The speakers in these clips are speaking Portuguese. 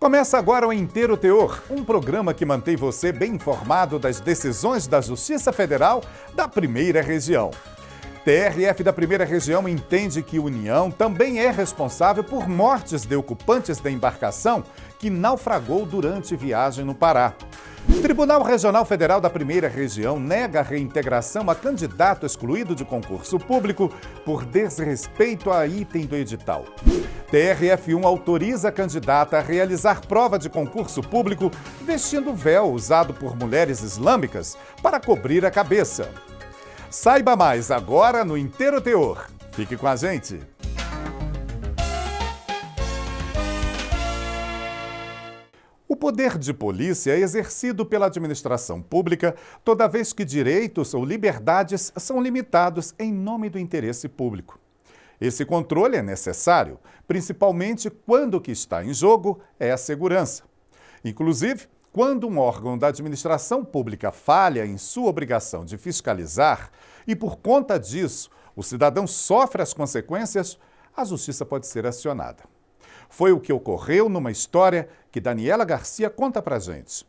Começa agora o Inteiro Teor, um programa que mantém você bem informado das decisões da Justiça Federal da Primeira Região. TRF da Primeira Região entende que União também é responsável por mortes de ocupantes da embarcação que naufragou durante viagem no Pará. O Tribunal Regional Federal da Primeira Região nega a reintegração a candidato excluído de concurso público por desrespeito a item do edital. TRF1 autoriza a candidata a realizar prova de concurso público vestindo véu usado por mulheres islâmicas para cobrir a cabeça. Saiba mais agora no Inteiro Teor. Fique com a gente! O poder de polícia é exercido pela administração pública toda vez que direitos ou liberdades são limitados em nome do interesse público. Esse controle é necessário, principalmente quando o que está em jogo é a segurança. Inclusive, quando um órgão da administração pública falha em sua obrigação de fiscalizar e, por conta disso, o cidadão sofre as consequências, a justiça pode ser acionada. Foi o que ocorreu numa história que Daniela Garcia conta pra gente.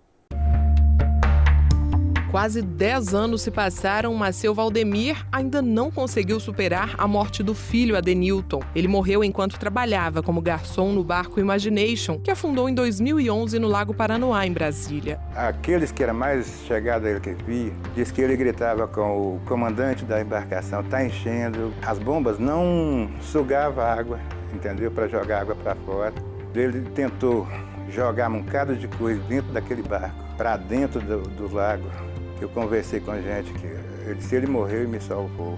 Quase 10 anos se passaram, mas seu Valdemir ainda não conseguiu superar a morte do filho Adenilton. Ele morreu enquanto trabalhava como garçom no barco Imagination, que afundou em 2011 no Lago Paranoá, em Brasília. Aqueles que eram mais chegados a ele que vi, diz que ele gritava com o comandante da embarcação, tá enchendo. As bombas não sugavam água, entendeu? Para jogar água para fora. Ele tentou jogar um bocado de coisa dentro daquele barco, para dentro do lago. Eu conversei com a gente que se ele morreu, ele me salvou.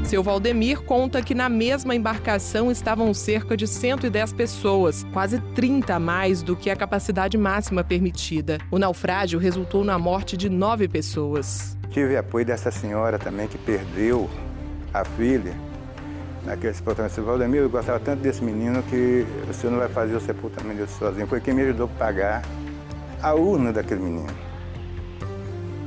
Seu Valdemir conta que na mesma embarcação estavam cerca de 110 pessoas, quase 30 a mais do que a capacidade máxima permitida. O naufrágio resultou na morte de 9 pessoas. Tive apoio dessa senhora também que perdeu a filha. Naquele sepultamento, Valdemir, eu gostava tanto desse menino que o senhor não vai fazer o sepultamento dele sozinho. Foi quem me ajudou a pagar a urna daquele menino.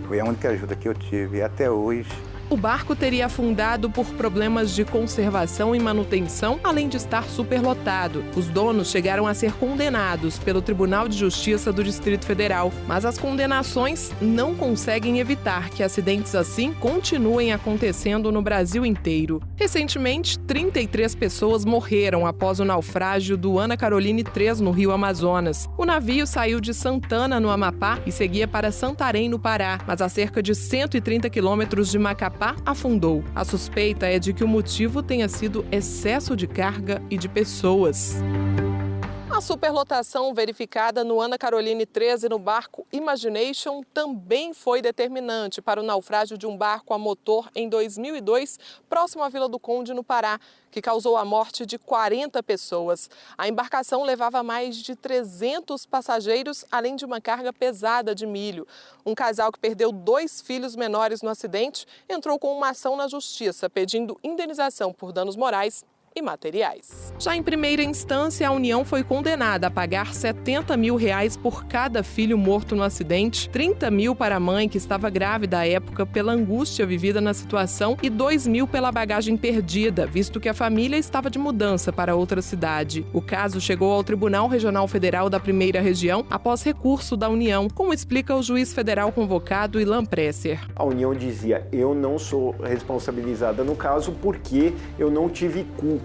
Foi a única ajuda que eu tive e até hoje. O barco teria afundado por problemas de conservação e manutenção, além de estar superlotado. Os donos chegaram a ser condenados pelo Tribunal de Justiça do Distrito Federal, mas as condenações não conseguem evitar que acidentes assim continuem acontecendo no Brasil inteiro. Recentemente, 33 pessoas morreram após o naufrágio do Ana Caroline 3 no Rio Amazonas. O navio saiu de Santana, no Amapá, e seguia para Santarém, no Pará, mas a cerca de 130 quilômetros de Macapá afundou. A suspeita é de que o motivo tenha sido excesso de carga e de pessoas. A superlotação verificada no Ana Caroline 13 no barco Imagination também foi determinante para o naufrágio de um barco a motor em 2002, próximo à Vila do Conde, no Pará, que causou a morte de 40 pessoas. A embarcação levava mais de 300 passageiros, além de uma carga pesada de milho. Um casal que perdeu 2 filhos menores no acidente entrou com uma ação na justiça, pedindo indenização por danos morais e materiais. Já em primeira instância, a União foi condenada a pagar R$70 mil por cada filho morto no acidente, 30 mil para a mãe que estava grávida à época pela angústia vivida na situação e 2 mil pela bagagem perdida, visto que a família estava de mudança para outra cidade. O caso chegou ao Tribunal Regional Federal da Primeira Região após recurso da União, como explica o juiz federal convocado Ilan Presser. A União dizia, eu não sou responsabilizada no caso porque eu não tive culpa.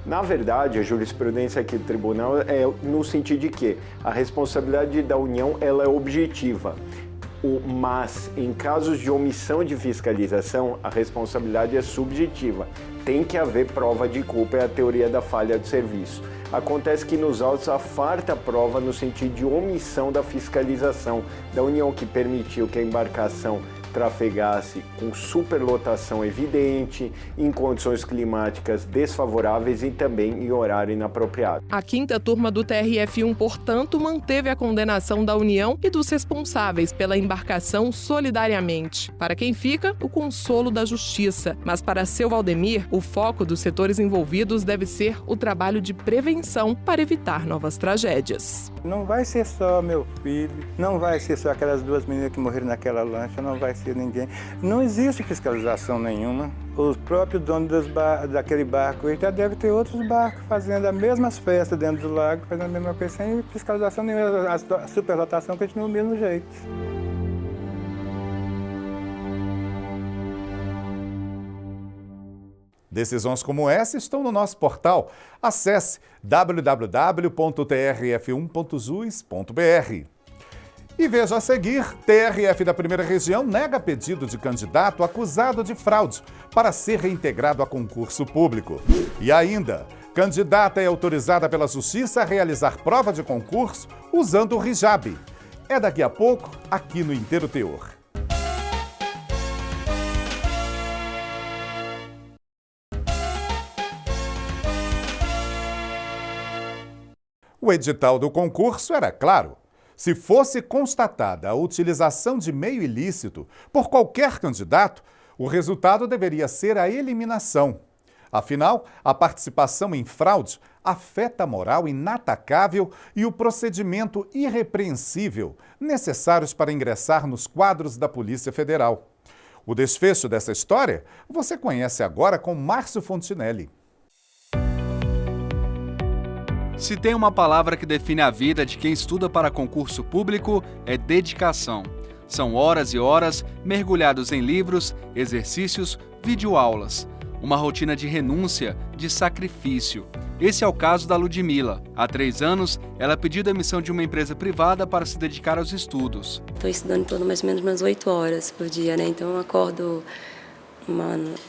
Na verdade, a jurisprudência aqui do tribunal é no sentido de que a responsabilidade da União ela é objetiva. Mas, em casos de omissão de fiscalização, a responsabilidade é subjetiva. Tem que haver prova de culpa, é a teoria da falha do serviço. Acontece que nos autos há farta prova no sentido de omissão da fiscalização da União, que permitiu que a embarcação trafegasse com superlotação evidente, em condições climáticas desfavoráveis e também em horário inapropriado. A quinta turma do TRF1, portanto, manteve a condenação da União e dos responsáveis pela embarcação solidariamente. Para quem fica, o consolo da justiça. Mas para seu Valdemir, o foco dos setores envolvidos deve ser o trabalho de prevenção para evitar novas tragédias. Não vai ser só meu filho, não vai ser só aquelas 2 meninas que morreram naquela lancha, não vai delegacia, ninguém. Não existe fiscalização nenhuma. Os próprios donos daquele barco aí já devem ter outros barcos fazendo as mesmas festas dentro do lago, fazendo a mesma coisa, sem fiscalização nenhuma. A superlotação continua do mesmo jeito. Decisões como essa estão no nosso portal. Acesse www.trf1.jus.br. E veja a seguir, TRF da Primeira Região nega pedido de candidato acusado de fraude para ser reintegrado a concurso público. E ainda, candidata é autorizada pela Justiça a realizar prova de concurso usando o hijab. É daqui a pouco, aqui no Inteiro Teor. O edital do concurso era claro. Se fosse constatada a utilização de meio ilícito por qualquer candidato, o resultado deveria ser a eliminação. Afinal, a participação em fraude afeta a moral inatacável e o procedimento irrepreensível necessários para ingressar nos quadros da Polícia Federal. O desfecho dessa história você conhece agora com Márcio Fontinelli. Se tem uma palavra que define a vida de quem estuda para concurso público, é dedicação. São horas e horas mergulhados em livros, exercícios, videoaulas. Uma rotina de renúncia, de sacrifício. Esse é o caso da Ludmila. Há 3 anos, ela pediu demissão de uma empresa privada para se dedicar aos estudos. Estou estudando por mais ou menos umas 8 horas por dia, né? Então eu acordo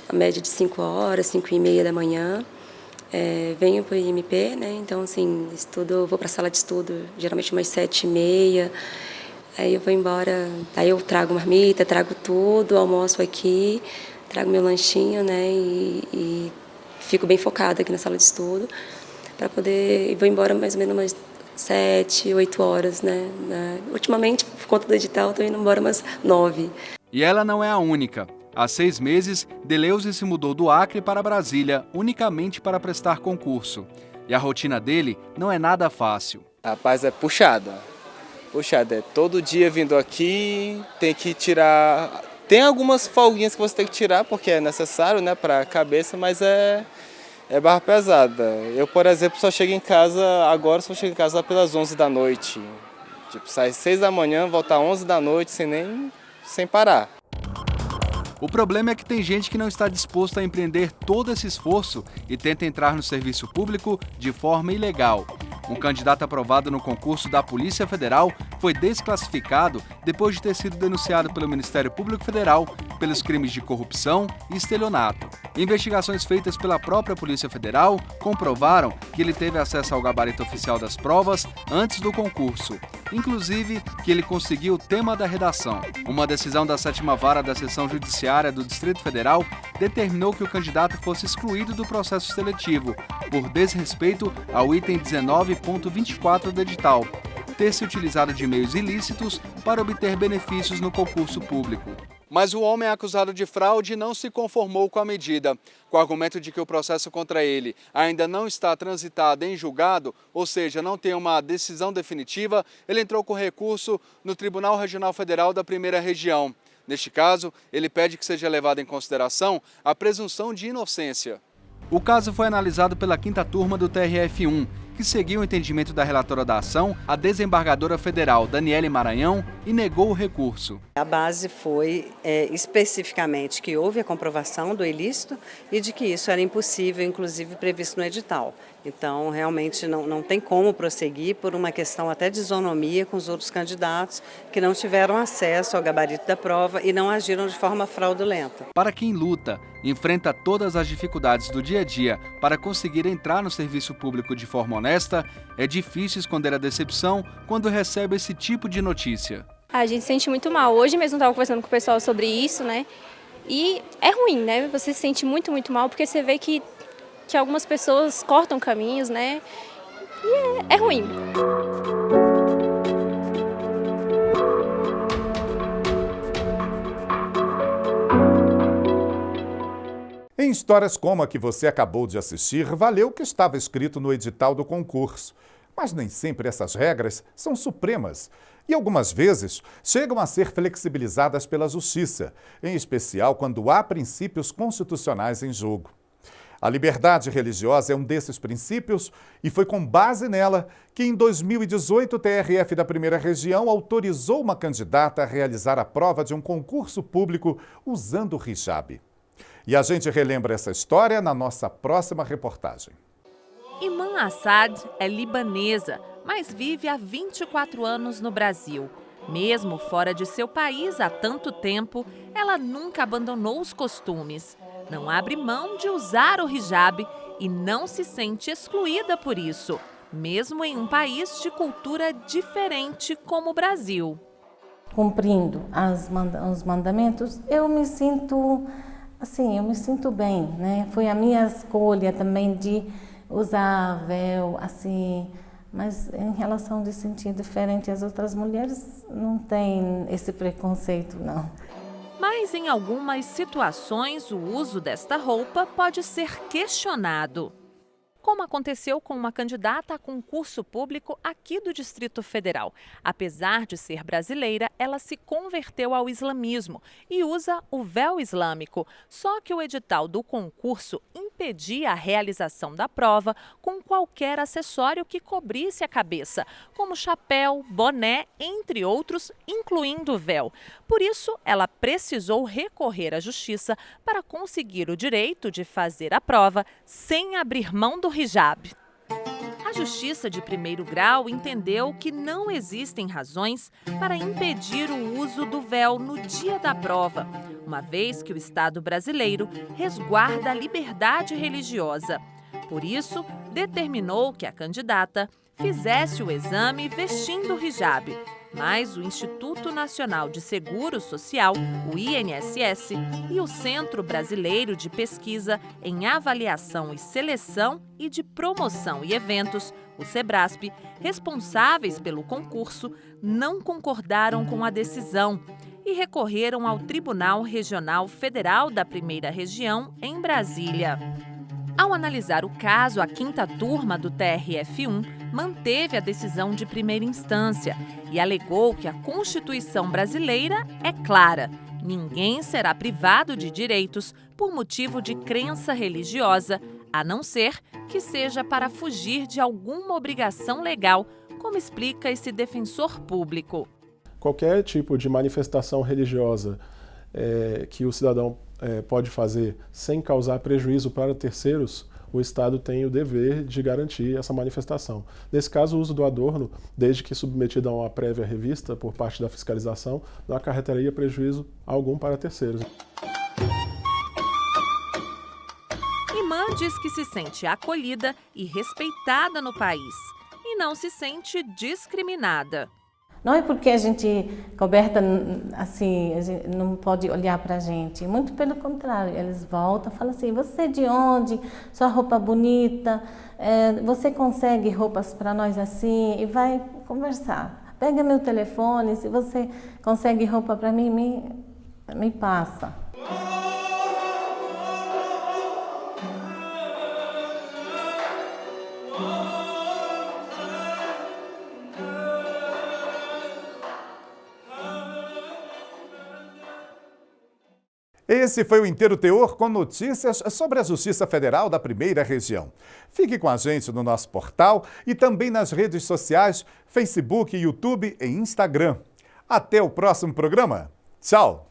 a média de 5 horas, 5h30 da manhã. Venho para o IMP, né? Então, assim, vou para a sala de estudo, geralmente umas 7h30. Aí eu vou embora, aí eu trago marmita, trago tudo, almoço aqui, trago meu lanchinho, né? E fico bem focada aqui na sala de estudo, para poder... Vou embora mais ou menos umas 7, 8 horas, né? Ultimamente, por conta do edital, estou indo embora umas 9. E ela não é a única. Há 6 meses, Deleuze se mudou do Acre para Brasília, unicamente para prestar concurso. E a rotina dele não é nada fácil. Rapaz, é puxada. É todo dia vindo aqui, tem que tirar... Tem algumas folguinhas que você tem que tirar, porque é necessário, né, para a cabeça, mas é barra pesada. Eu, por exemplo, só chego em casa lá pelas 11 da noite. Tipo, sai 6 da manhã, voltar 11 da noite, sem parar. O problema é que tem gente que não está disposto a empreender todo esse esforço e tenta entrar no serviço público de forma ilegal. Um candidato aprovado no concurso da Polícia Federal foi desclassificado depois de ter sido denunciado pelo Ministério Público Federal pelos crimes de corrupção e estelionato. Investigações feitas pela própria Polícia Federal comprovaram que ele teve acesso ao gabarito oficial das provas antes do concurso, inclusive que ele conseguiu o tema da redação. Uma decisão da 7ª Vara da Seção Judiciária do Distrito Federal determinou que o candidato fosse excluído do processo seletivo por desrespeito ao item 19.24 do edital, ter se utilizado de meios ilícitos para obter benefícios no concurso público. Mas o homem acusado de fraude não se conformou com a medida. Com o argumento de que o processo contra ele ainda não está transitado em julgado, ou seja, não tem uma decisão definitiva, ele entrou com recurso no Tribunal Regional Federal da Primeira Região. Neste caso, ele pede que seja levada em consideração a presunção de inocência. O caso foi analisado pela 5ª turma do TRF1, que seguiu o entendimento da relatora da ação, a desembargadora federal Daniele Maranhão, e negou o recurso. A base foi especificamente que houve a comprovação do ilícito e de que isso era impossível, inclusive previsto no edital. Então, realmente não tem como prosseguir por uma questão até de isonomia com os outros candidatos que não tiveram acesso ao gabarito da prova e não agiram de forma fraudulenta. Para quem luta, enfrenta todas as dificuldades do dia a dia para conseguir entrar no serviço público de forma honesta, é difícil esconder a decepção quando recebe esse tipo de notícia. A gente se sente muito mal. Hoje mesmo estava conversando com o pessoal sobre isso, né? E é ruim, né? Você se sente muito, muito mal porque você vê que algumas pessoas cortam caminhos, né? E é ruim. Em histórias como a que você acabou de assistir, valeu o que estava escrito no edital do concurso. Mas nem sempre essas regras são supremas. e algumas vezes chegam a ser flexibilizadas pela Justiça, em especial quando há princípios constitucionais em jogo. A liberdade religiosa é um desses princípios e foi com base nela que em 2018 o TRF da Primeira Região autorizou uma candidata a realizar a prova de um concurso público usando o hijab. E a gente relembra essa história na nossa próxima reportagem. Iman Assad é libanesa, mas vive há 24 anos no Brasil. Mesmo fora de seu país há tanto tempo, ela nunca abandonou os costumes. Não abre mão de usar o hijab e não se sente excluída por isso, mesmo em um país de cultura diferente como o Brasil. Cumprindo os mandamentos, eu me sinto bem, né? Foi a minha escolha também de usar véu, assim, mas em relação de sentir diferente às outras mulheres, não tem esse preconceito, não. Mas em algumas situações, o uso desta roupa pode ser questionado. Como aconteceu com uma candidata a concurso público aqui do Distrito Federal. Apesar de ser brasileira, ela se converteu ao islamismo e usa o véu islâmico. Só que o edital do concurso impedia a realização da prova com qualquer acessório que cobrisse a cabeça, como chapéu, boné, entre outros, incluindo o véu. Por isso, ela precisou recorrer à justiça para conseguir o direito de fazer a prova sem abrir mão do hijab. A Justiça de Primeiro Grau entendeu que não existem razões para impedir o uso do véu no dia da prova, uma vez que o Estado brasileiro resguarda a liberdade religiosa. Por isso, determinou que a candidata fizesse o exame vestindo o hijab. Mas o Instituto Nacional de Seguro Social, o INSS, e o Centro Brasileiro de Pesquisa em Avaliação e Seleção e de Promoção e Eventos, o SEBRASP, responsáveis pelo concurso, não concordaram com a decisão e recorreram ao Tribunal Regional Federal da Primeira Região, em Brasília. Ao analisar o caso, a 5ª turma do TRF1 manteve a decisão de primeira instância e alegou que a Constituição brasileira é clara: ninguém será privado de direitos por motivo de crença religiosa, a não ser que seja para fugir de alguma obrigação legal, como explica esse defensor público. Qualquer tipo de manifestação religiosa que o cidadão pode fazer sem causar prejuízo para terceiros, o Estado tem o dever de garantir essa manifestação. Nesse caso, o uso do adorno, desde que submetido a uma prévia revista por parte da fiscalização, não acarretaria prejuízo algum para terceiros. Iman diz que se sente acolhida e respeitada no país e não se sente discriminada. Não é porque a gente coberta assim, a gente não pode olhar para a gente. Muito pelo contrário, eles voltam e falam assim: você é de onde? Sua roupa bonita, você consegue roupas para nós assim? E vai conversar. Pega meu telefone, se você consegue roupa para mim, me passa. Esse foi o Inteiro Teor com notícias sobre a Justiça Federal da Primeira Região. Fique com a gente no nosso portal e também nas redes sociais, Facebook, YouTube e Instagram. Até o próximo programa. Tchau!